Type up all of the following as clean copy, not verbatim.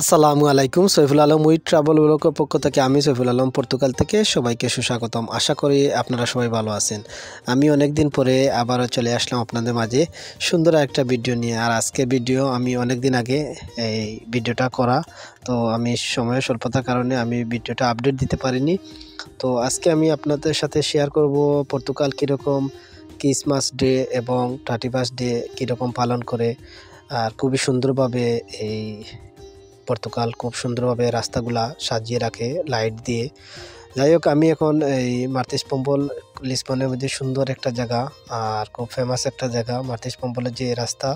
আসসালামু আলাইকুম। Saiful Alam with travel ব্লগের পক্ষ থেকে আমি সৈফুল আলম পর্তুগাল থেকে সবাইকে সুস্বাগতম। আশা করি আপনারা সবাই ভালো আছেন। আমি অনেক দিন পরে আবারও চলে আসলাম আপনাদের মাঝে সুন্দর একটা ভিডিও নিয়ে। আর আজকের ভিডিও আমি অনেক দিন আগে এই ভিডিওটা করা, তো আমি সময়ের স্বল্পতার কারণে আমি ভিডিওটা আপডেট দিতে পারিনি। তো আজকে আমি আপনাদের সাথে শেয়ার করব পর্তুগাল কীরকম ক্রিসমাস ডে এবং 31 ডে কীরকম পালন করে। আর খুবই সুন্দরভাবে এই পর্তুগাল খুব সুন্দরভাবে রাস্তাগুলা সাজিয়ে রাখে লাইট দিয়ে। যাই হোক, আমি এখন এই মার্তিস পম্বল লিসবনের মধ্যে সুন্দর একটা জায়গা আর খুব ফেমাস একটা জায়গা মার্তিস পম্বলের যে রাস্তা,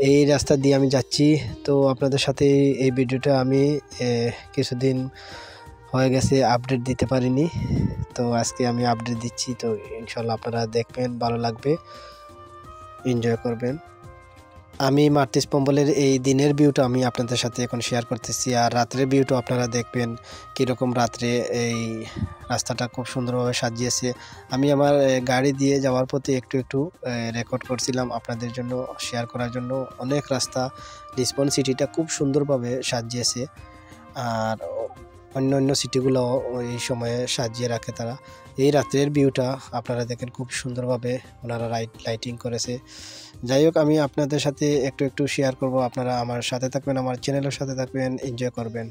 এই রাস্তা দিয়ে আমি যাচ্ছি। তো আপনাদের সাথে এই ভিডিওটা আমি কিছুদিন হয়ে গেছে আপডেট দিতে পারিনি, তো আজকে আমি আপডেট দিচ্ছি। তো ইনশাল্লাহ আপনারা দেখবেন, ভালো লাগবে, এনজয় করবেন। আমি মার্তিস পম্বলের এই দিনের ভিউটা আমি আপনাদের সাথে এখন শেয়ার করতেছি, আর রাত্রের ভিউটা আপনারা দেখবেন কীরকম রাত্রে এই রাস্তাটা খুব সুন্দরভাবে সাজিয়েছে। আমি আমার গাড়ি দিয়ে যাওয়ার পথে একটু একটু রেকর্ড করছিলাম আপনাদের জন্য, শেয়ার করার জন্য। অনেক রাস্তা লিসবন সিটিটা খুব সুন্দরভাবে সাজিয়েছে, আর অন্য অন্য সিটিগুলো এই সময়ে সাজিয়ে রাখে তারা। এই রাত্রের ভিউটা আপনারা দেখেন, খুব সুন্দরভাবে ওনারা লাইটিং করেছে। যাই হোক, আমি আপনাদের সাথে একটু একটু শেয়ার করব, আপনারা আমার সাথে থাকবেন, আমার চ্যানেলের সাথে থাকবেন, এনজয় করবেন।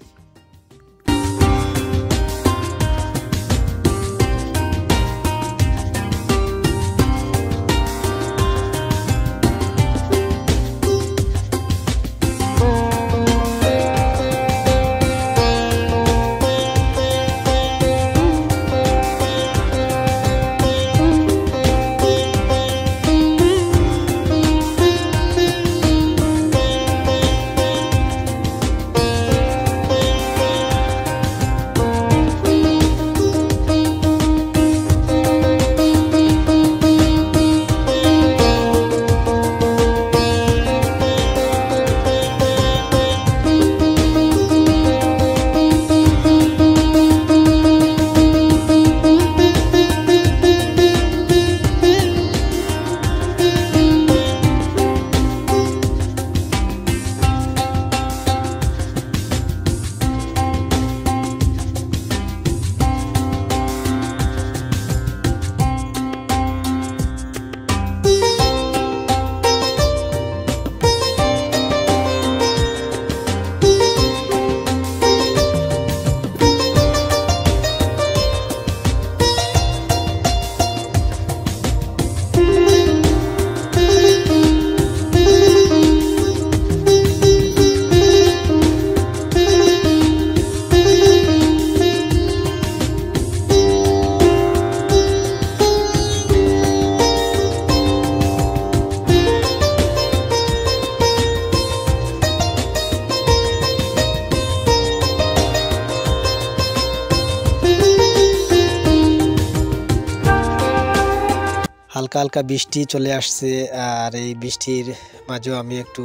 হালকা হালকা বৃষ্টি চলে আসছে, আর এই বৃষ্টির মাঝেও আমি একটু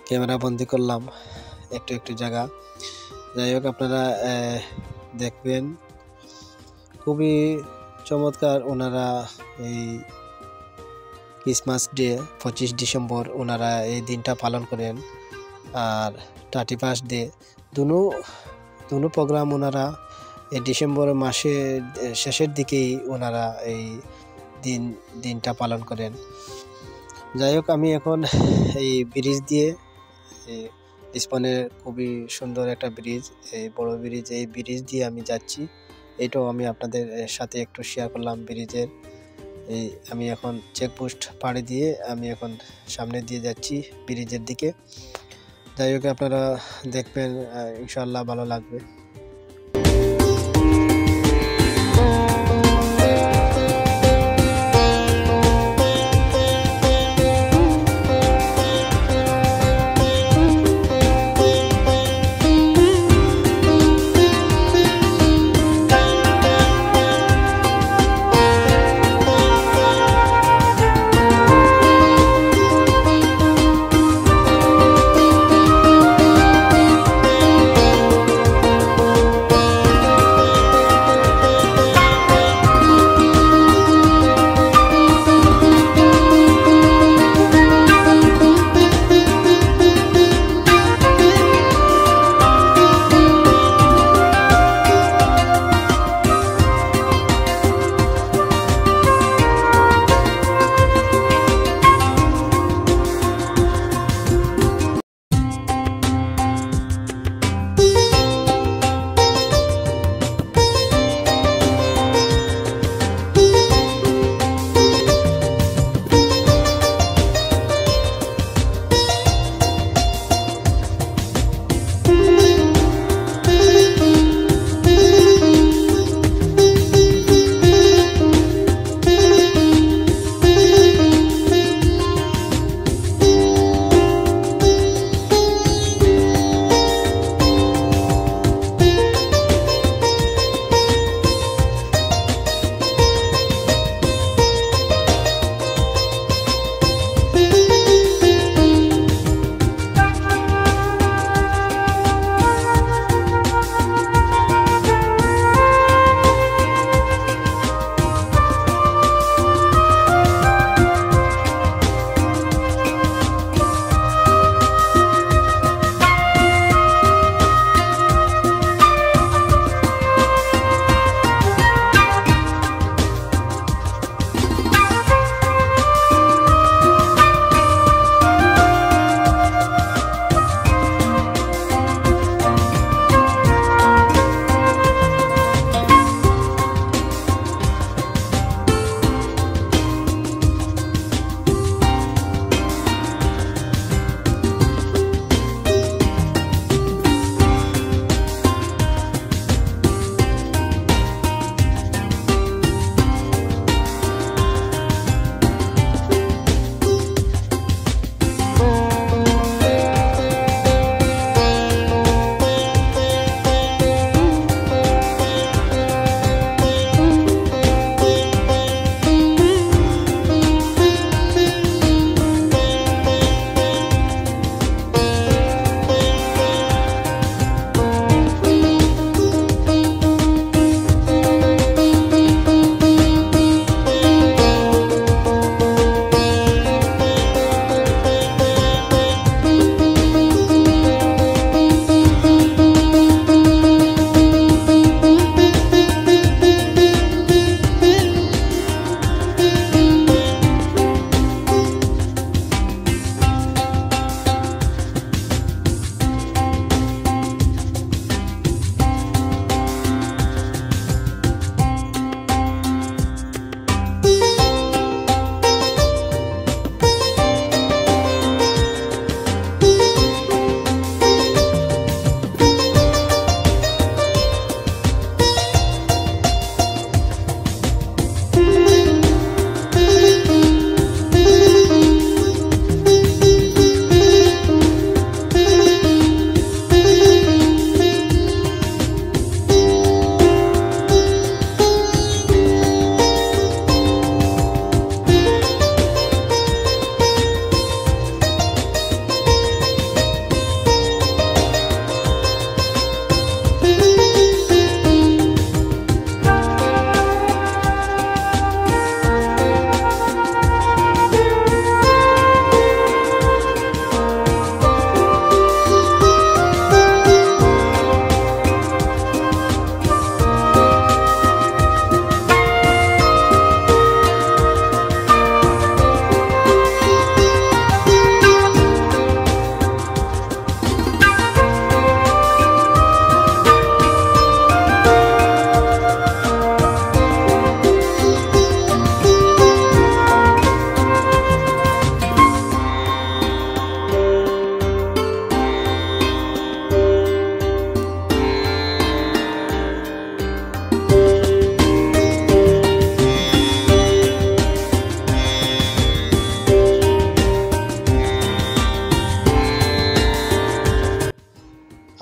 ক্যামেরা বন্দি করলাম একটু একটু জায়গা। যাই হোক, আপনারা দেখবেন, খুবই চমৎকার ওনারা এই ক্রিসমাস ডে 25 ডিসেম্বর ওনারা এই দিনটা পালন করেন। আর 31 ডে দুনো প্রোগ্রাম ওনারা এই ডিসেম্বর মাসের শেষের দিকেই ওনারা এই দিনটা পালন করেন। যাই হোক, আমি এখন এই ব্রিজ দিয়ে, লিসবনের খুবই সুন্দর একটা ব্রিজ, এই বড় ব্রিজ, এই ব্রিজ দিয়ে আমি যাচ্ছি। এটাও আমি আপনাদের সাথে একটু শেয়ার করলাম ব্রিজের। এই আমি এখন চেকপোস্ট পাড়ি দিয়ে আমি এখন সামনে দিয়ে যাচ্ছি ব্রিজের দিকে। যাই হোক, আপনারা দেখবেন, ইনশাআল্লাহ ভালো লাগবে।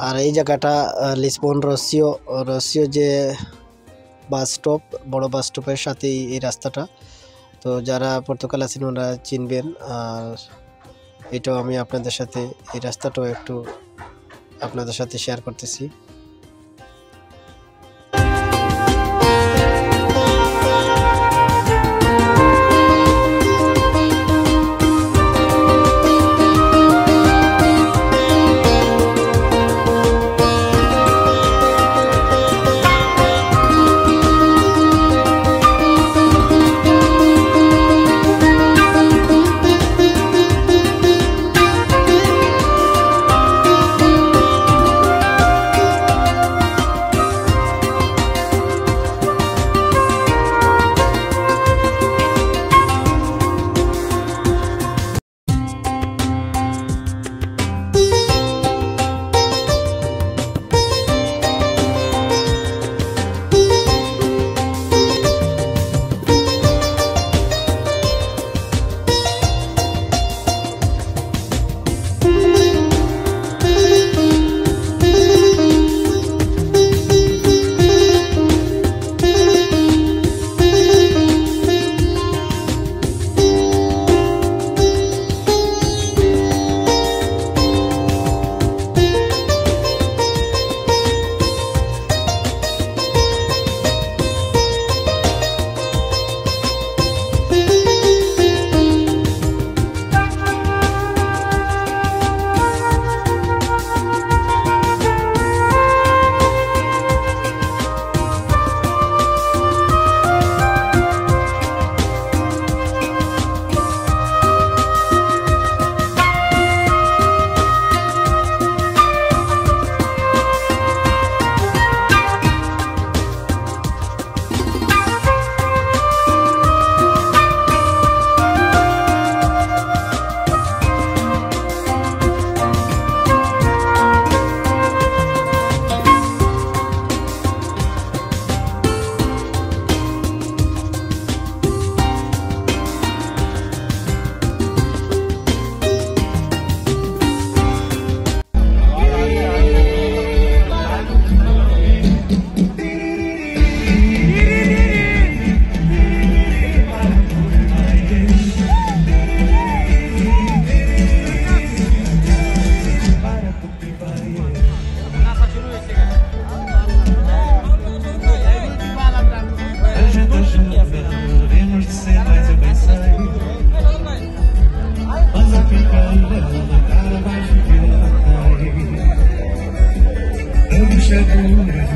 আর এই জায়গাটা লিসবন রসিও যে বাস স্টপ, বড় বাস স্টপের সাথেই এই রাস্তাটা। তো যারা পর্তুগাল আছেন ওরা চিনবেন। আর এটাও আমি আপনাদের সাথে, এই রাস্তাটাও একটু আপনাদের সাথে শেয়ার করতেছি।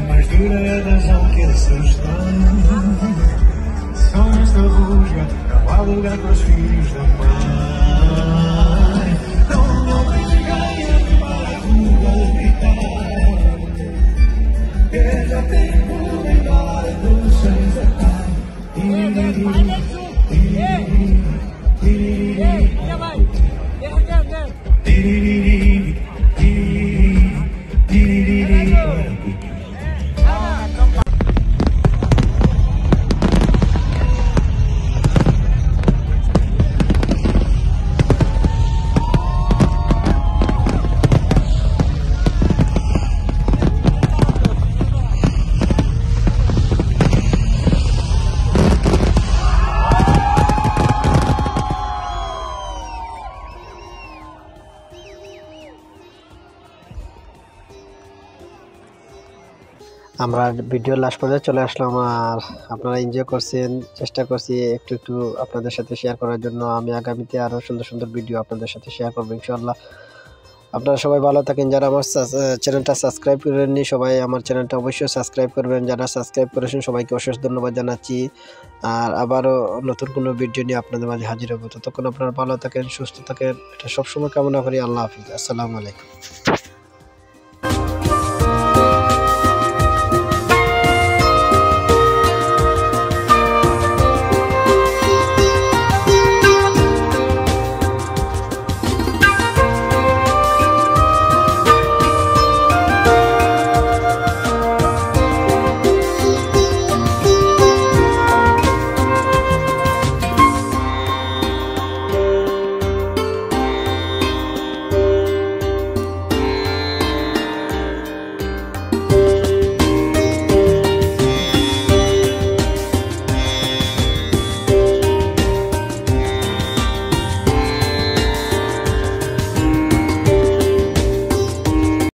Mais dura das alqueças sonhos da rusga, não há lugar para os filhos da mãe. Não mais ganha para a rua gritar. Veja tempo embora dos sonhos da paz. আমরা ভিডিও লাস্ট পর্যায়ে চলে আসলাম। আর আপনারা enjoy করছেন, চেষ্টা করছি একটু একটু আপনাদের সাথে শেয়ার করার জন্য। আমি আগামীতে আরও সুন্দর সুন্দর ভিডিও আপনাদের সাথে শেয়ার করবো ইনশাআল্লাহ। আপনারা সবাই ভালো থাকেন। যারা আমার চ্যানেলটা সাবস্ক্রাইব করেননি সবাই আমার চ্যানেলটা অবশ্যই সাবস্ক্রাইব করবেন। যারা সাবস্ক্রাইব করেছেন সবাইকে অশেষ ধন্যবাদ জানাচ্ছি। আর আবারও নতুন কোনো ভিডিও নিয়ে আপনাদের মাঝে হাজির হবো। ততক্ষণ আপনারা ভালো থাকেন, সুস্থ থাকেন, এটা সবসময় কামনা করি। আল্লাহ হাফিজ, আসসালামু আলাইকুম।